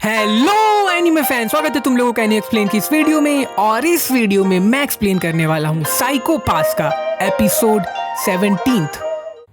Hello anime fan, स्वागत है तुम लोगों का एनी एक्सप्लेन की इस वीडियो में। और इस वीडियो में मैं एक्सप्लेन करने वाला हूँ साइको पास का एपिसोड 17।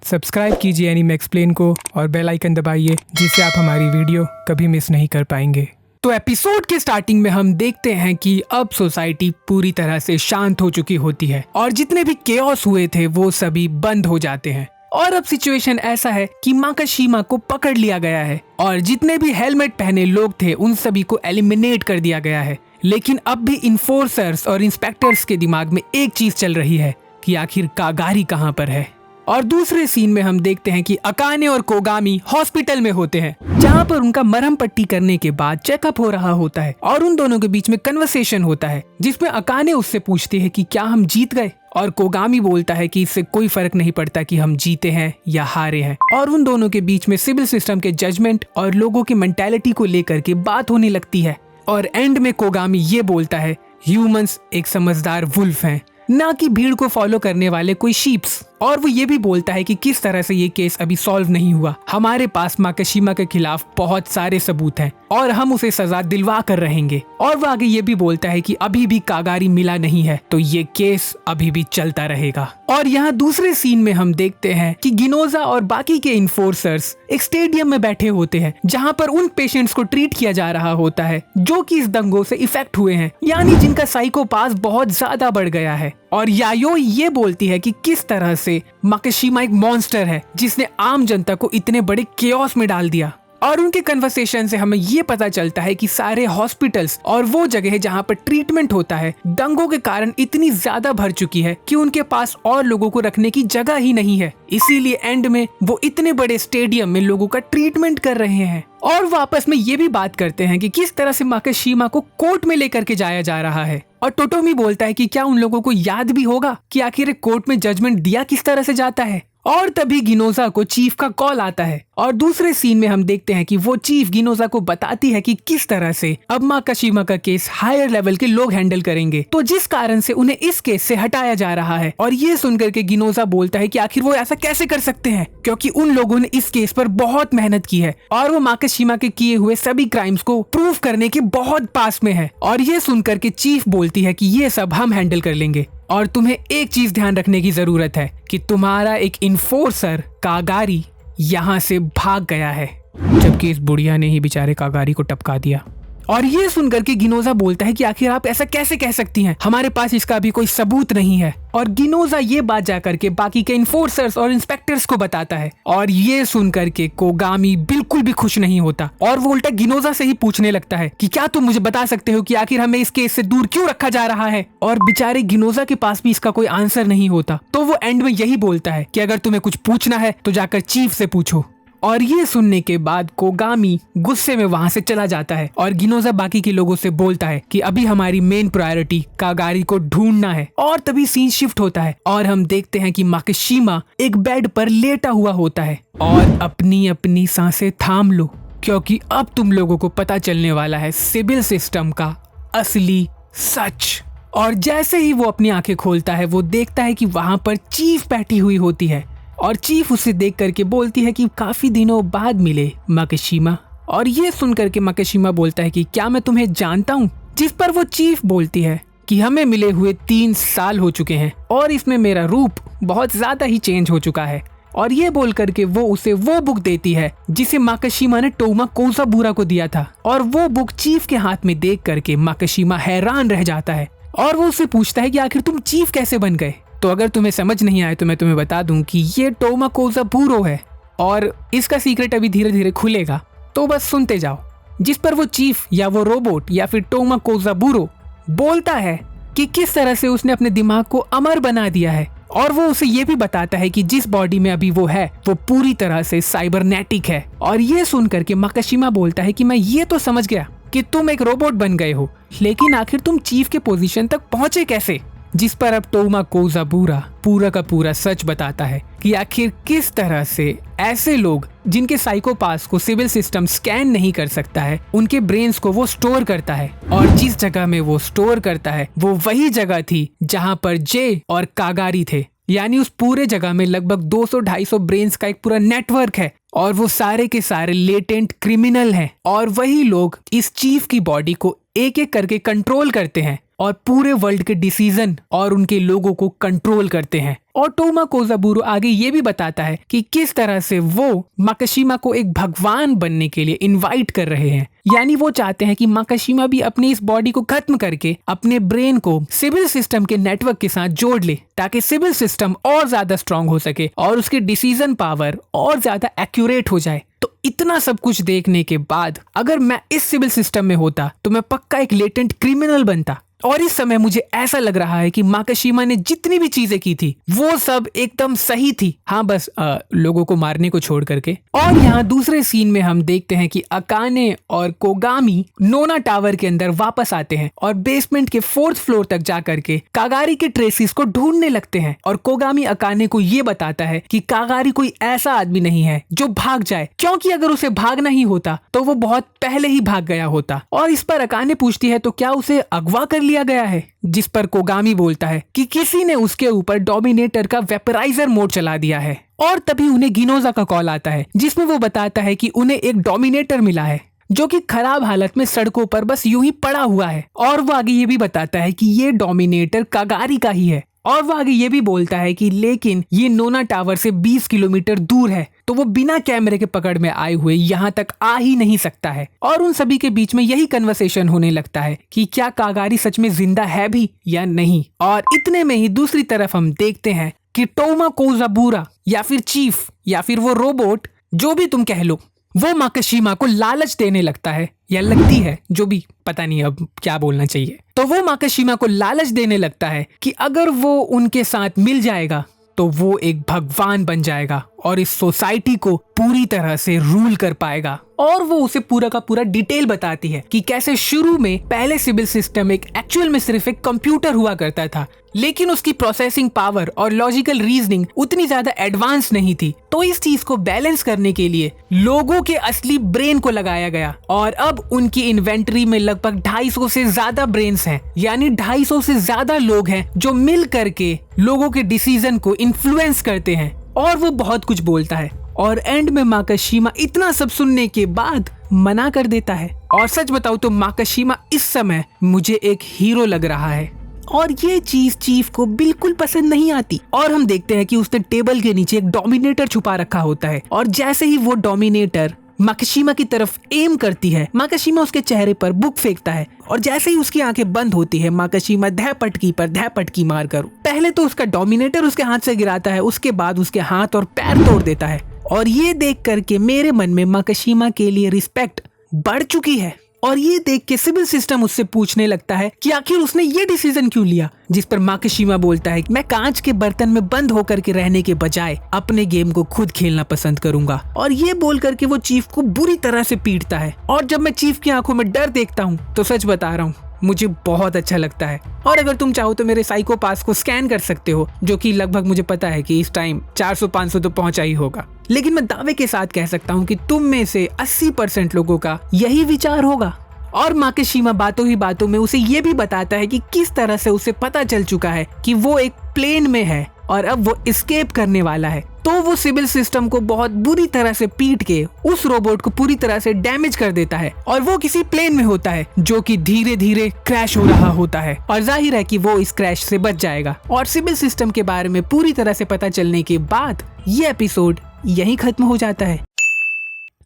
सब्सक्राइब कीजिए एनीमे एक्सप्लेन को और बेल आइकन दबाइए जिससे आप हमारी वीडियो कभी मिस नहीं कर पाएंगे। तो एपिसोड के स्टार्टिंग में हम देखते हैं कि अब सोसाइटी पूरी तरह से शांत हो चुकी होती है और जितने भी केओस हुए थे वो सभी बंद हो जाते हैं। और अब सिचुएशन ऐसा है कि माकाशिमा को पकड़ लिया गया है और जितने भी हेलमेट पहने लोग थे उन सभी को एलिमिनेट कर दिया गया है। लेकिन अब भी इन्फोर्सर्स और इंस्पेक्टर्स के दिमाग में एक चीज चल रही है कि आखिर कागारी कहाँ पर है। और दूसरे सीन में हम देखते हैं कि अकाने और कोगामी हॉस्पिटल में होते हैं जहाँ पर उनका मरहम पट्टी करने के बाद चेकअप हो रहा होता है और उन दोनों के बीच में कन्वर्सेशन होता है जिसमें अकाने उससे पूछती है कि क्या हम जीत गए, और कोगामी बोलता है कि इससे कोई फर्क नहीं पड़ता कि हम जीते हैं या हारे हैं। और उन दोनों के बीच में सिविल सिस्टम के जजमेंट और लोगों की मेंटालिटी को लेकर के बात होने लगती है। और एंड में कोगामी ये बोलता है ह्यूमंस एक समझदार वुल्फ हैं, ना कि भीड़ को फॉलो करने वाले कोई शीप्स। और वो ये भी बोलता है कि किस तरह से ये केस अभी सॉल्व नहीं हुआ। हमारे पास माकाशिमा के खिलाफ बहुत सारे सबूत हैं और हम उसे सजा दिलवा कर रहेंगे। और वो आगे ये भी बोलता है कि अभी भी कागारी मिला नहीं है तो ये केस अभी भी चलता रहेगा। और यहाँ दूसरे सीन में हम देखते हैं कि गिनोजा और बाकी के इन्फोर्सर्स एक स्टेडियम में बैठे होते हैं जहाँ पर उन पेशेंट्स को ट्रीट किया जा रहा होता है जो कि इस दंगों से इफेक्ट हुए हैं, यानी जिनका साइकोपास बहुत ज्यादा बढ़ गया है। और यायो ये बोलती है कि किस तरह से माकाशिमा एक मॉन्स्टर है जिसने आम जनता को इतने बड़े केओस में डाल दिया। और उनके कन्वर्सेशन से हमें ये पता चलता है कि सारे हॉस्पिटल्स और वो जगह जहाँ पर ट्रीटमेंट होता है दंगों के कारण इतनी ज्यादा भर चुकी है कि उनके पास और लोगों को रखने की जगह ही नहीं है। इसीलिए एंड में वो इतने बड़े स्टेडियम में लोगों का ट्रीटमेंट कर रहे हैं। और वो आपस में ये भी बात करते हैं कि किस तरह से माकाशिमा को कोर्ट में लेकर के जाया जा रहा है। और टोटोमी बोलता है कि क्या उन लोगों को याद भी होगा कि आखिर कोर्ट में जजमेंट दिया किस तरह से जाता है। और तभी गिनोजा को चीफ का कॉल आता है और दूसरे सीन में हम देखते हैं कि वो चीफ गिनोजा को बताती है कि किस तरह से अब माकाशिमा का केस हायर लेवल के लोग हैंडल करेंगे, तो जिस कारण से उन्हें इस केस से हटाया जा रहा है। और ये सुनकर के गिनोजा बोलता है कि आखिर वो ऐसा कैसे कर सकते हैं क्योंकि उन लोगों ने इस केस पर बहुत मेहनत की है और वो माकाशिमा के किए हुए सभी क्राइम्स को प्रूव करने के बहुत पास में है। और ये सुनकर के चीफ बोलती है कि ये सब हम हैंडल कर लेंगे और तुम्हें एक चीज ध्यान रखने की जरूरत है कि तुम्हारा एक इन्फोर्सर कागारी यहाँ से भाग गया है, जबकि इस बुढ़िया ने ही बेचारे कागारी को टपका दिया। और ये सुनकर के गिनोजा बोलता है कि आखिर आप ऐसा कैसे कह सकती हैं, हमारे पास इसका भी कोई सबूत नहीं है। और गिनोजा ये बात जाकर के बाकी के इन्फोर्सर्स और इंस्पेक्टर्स को बताता है। और ये सुनकर के कोगामी बिल्कुल भी खुश नहीं होता और वो उल्टा गिनोजा से ही पूछने लगता है कि क्या तुम मुझे बता सकते हो कि आखिर हमें इस केस से दूर क्यों रखा जा रहा है। और बेचारे गिनोजा के पास भी इसका कोई आंसर नहीं होता, तो वो एंड में यही बोलता है कि अगर तुम्हें कुछ पूछना है तो जाकर चीफ से पूछो। और ये सुनने के बाद कोगामी गुस्से में वहां से चला जाता है और गिनोजा बाकी के लोगों से बोलता है कि अभी हमारी मेन प्रायोरिटी कागारी को ढूंढना है। और तभी सीन शिफ्ट होता है और हम देखते हैं कि माकाशिमा एक बेड पर लेटा हुआ होता है। और अपनी अपनी सांसें थाम लो क्योंकि अब तुम लोगों को पता चलने वाला है सिविल सिस्टम का असली सच। और जैसे ही वो अपनी आंखें खोलता है वो देखता है कि वहां पर चीफ बैठी हुई होती है और चीफ उसे देख करके बोलती है कि काफी दिनों बाद मिले माकाशिमा। और ये सुनकर के माकाशिमा बोलता है कि क्या मैं तुम्हें जानता हूँ, जिस पर वो चीफ बोलती है कि हमें मिले हुए 3 साल हो चुके हैं और इसमें मेरा रूप बहुत ज्यादा ही चेंज हो चुका है। और ये बोल करके वो उसे वो बुक देती है जिसे माकाशिमा ने टोमा कोज़ाबुरा को दिया था। और वो बुक चीफ के हाथ में देख करके माकाशिमा हैरान रह जाता है और वो उससे पूछता है कि आखिर तुम चीफ कैसे बन गए। तो अगर तुम्हें समझ नहीं आए तो मैं तुम्हें बता दूं कि ये टोमा कोज़ाबुरा है और इसका सीक्रेट अभी धीरे धीरे खुलेगा, तो बस सुनते जाओ। जिस पर वो चीफ या वो रोबोट या फिर टोमा कोज़ाबुरा बोलता है कि किस तरह से उसने अपने दिमाग को अमर बना दिया है। और वो उसे ये भी बताता है कि जिस बॉडी में अभी वो है वो पूरी तरह से साइबरनेटिक है। और ये सुनकर के माकाशिमा बोलता है कि मैं ये तो समझ गया कि तुम एक रोबोट बन गए हो, लेकिन आखिर तुम चीफ के पोजीशन तक पहुंचे कैसे। जिस पर अब टोमा कोज़ाबुरा पूरा का पूरा सच बताता है कि आखिर किस तरह से ऐसे लोग जिनके साइकोपास को सिविल सिस्टम स्कैन नहीं कर सकता है उनके ब्रेन्स को वो स्टोर करता है। और जिस जगह में वो स्टोर करता है वो वही जगह थी जहां पर जे और कागारी थे। यानी उस पूरे जगह में लगभग 200-250 ब्रेन्स का एक पूरा नेटवर्क है और वो सारे के सारे लेटेंट क्रिमिनल हैं और वही लोग इस चीफ की बॉडी को एक एक करके कंट्रोल करते हैं और पूरे वर्ल्ड के डिसीजन और उनके लोगों को कंट्रोल करते हैं। और टोमा कोजाबुरो आगे ये भी बताता है कि किस तरह से वो माकाशिमा को एक भगवान बनने के लिए इनवाइट कर रहे हैं। यानी वो चाहते हैं कि माकाशिमा भी अपनी इस बॉडी को खत्म करके अपने ब्रेन को सिविल सिस्टम के नेटवर्क के साथ जोड़ ले, ताकि सिविल सिस्टम और ज्यादा स्ट्रांग हो सके और उसके डिसीजन पावर और ज्यादा एक्यूरेट हो जाए। तो इतना सब कुछ देखने के बाद अगर मैं इस सिविल सिस्टम में होता तो मैं पक्का एक लेटेंट क्रिमिनल बनता। और इस समय मुझे ऐसा लग रहा है कि माकाशिमा ने जितनी भी चीजें की थी वो सब एकदम सही थी, हाँ बस लोगों को मारने को छोड़ करके। और यहाँ दूसरे सीन में हम देखते हैं कि अकाने और कोगामी नोना टावर के अंदर वापस आते हैं और बेसमेंट के 4th फ्लोर तक जा करके कागारी के ट्रेसिस को ढूंढने लगते हैं। और कोगामी अकाने को ये बताता है कि कागारी कोई ऐसा आदमी नहीं है जो भाग जाए, क्योंकि अगर उसे भागना ही होता तो वो बहुत पहले ही भाग गया होता। और इस पर अकाने पूछती है तो क्या उसे अगवा कर लिया गया है, जिस पर कोगामी बोलता है कि किसी ने उसके ऊपर डोमिनेटर का वेपराइजर मोड चला दिया है। और तभी उन्हें गिनोजा का कॉल आता है जिसमें वो बताता है कि उन्हें एक डोमिनेटर मिला है जो कि खराब हालत में सड़कों पर बस यूं ही पड़ा हुआ है। और वो आगे ये भी बताता है कि ये डोमिनेटर कागारी का ही है। और वो आगे ये भी बोलता है कि लेकिन ये नोना टावर से 20 किलोमीटर दूर है, तो वो बिना कैमरे के पकड़ में आए हुए यहाँ तक आ ही नहीं सकता है। और उन सभी के बीच में यही कन्वर्सेशन होने लगता है कि क्या कागारी सच में जिंदा है भी या नहीं। और इतने में ही दूसरी तरफ हम देखते हैं कि टोमा कोजाबुरा या फिर चीफ या फिर वो रोबोट, जो भी तुम कह लो, वो माकाशिमा को लालच देने लगता है या लगती है, जो भी, पता नहीं अब क्या बोलना चाहिए। तो वो माकाशिमा को लालच देने लगता है कि अगर वो उनके साथ मिल जाएगा तो वो एक भगवान बन जाएगा और इस सोसाइटी को पूरी तरह से रूल कर पाएगा। और वो उसे पूरा का पूरा डिटेल बताती है कि कैसे शुरू में पहले सिविल सिस्टम एक एक्चुअल में सिर्फ एक कंप्यूटर हुआ करता था, लेकिन उसकी प्रोसेसिंग पावर और लॉजिकल रीजनिंग उतनी ज्यादा एडवांस नहीं थी। तो इस चीज को बैलेंस करने के लिए लोगों के असली ब्रेन को लगाया गया और अब उनकी इन्वेंटरी में लगभग 250 से ज्यादा ब्रेन्स हैं। यानी 250 से ज्यादा लोग हैं जो मिल करके लोगों के डिसीजन को इन्फ्लुएंस करते हैं। और वो बहुत कुछ बोलता है और एंड में माकाशिमा इतना सब सुनने के बाद मना कर देता है। और सच बताऊं तो माकाशिमा इस समय मुझे एक हीरो लग रहा है और ये चीज चीफ को बिल्कुल पसंद नहीं आती। और हम देखते हैं कि उसने टेबल के नीचे एक डोमिनेटर छुपा रखा होता है और जैसे ही वो डोमिनेटर माकाशिमा की तरफ एम करती है, माकाशिमा उसके चेहरे पर बुक फेंकता है और जैसे ही उसकी आंखें बंद होती है, माकाशिमा धैपटकी पर धैपटकी मार कर पहले तो उसका डोमिनेटर उसके हाथ से गिराता है, उसके बाद उसके हाथ और पैर तोड़ देता है। और ये देख करके मेरे मन में माकाशिमा के लिए रिस्पेक्ट बढ़ चुकी है। और ये देख के सिविल सिस्टम उससे पूछने लगता है कि आखिर उसने ये डिसीजन क्यों लिया, जिस पर माकाशिमा बोलता है मैं कांच के बर्तन में बंद होकर के रहने के बजाय अपने गेम को खुद खेलना पसंद करूंगा। और ये बोल करके वो चीफ को बुरी तरह से पीटता है। और जब मैं चीफ की आंखों में डर देखता हूँ तो सच बता रहा हूँ मुझे बहुत अच्छा लगता है। और अगर तुम चाहो तो मेरे साइको पास को स्कैन कर सकते हो, जो कि लगभग मुझे पता है कि इस टाइम 400-500 तो पहुंचा ही होगा। लेकिन मैं दावे के साथ कह सकता हूँ कि तुम में से 80% लोगों का यही विचार होगा। और माकाशिमा बातों ही बातों में उसे ये भी बताता है कि किस तरह से उसे पता चल चुका है कि वो एक प्लेन में है और अब वो एस्केप करने वाला है। तो वो सिविल सिस्टम को बहुत बुरी तरह से पीट के उस रोबोट को पूरी तरह से डैमेज कर देता है और वो किसी प्लेन में होता है जो कि धीरे धीरे क्रैश हो रहा होता है। और जाहिर है कि वो इस क्रैश से बच जाएगा। और सिविल सिस्टम के बारे में पूरी तरह से पता चलने के बाद ये एपिसोड यहीं खत्म हो जाता है।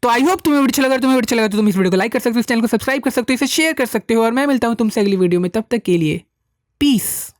तो आई होप तुम्हें वीडियो लगा तो तुम इस वीडियो को लाइक कर सकते हो, इस चैनल को सब्सक्राइब कर सकते हो, इसे शेयर कर सकते हो और मैं मिलता हूँ तुमसे अगली वीडियो में। तब तक के लिए पीस।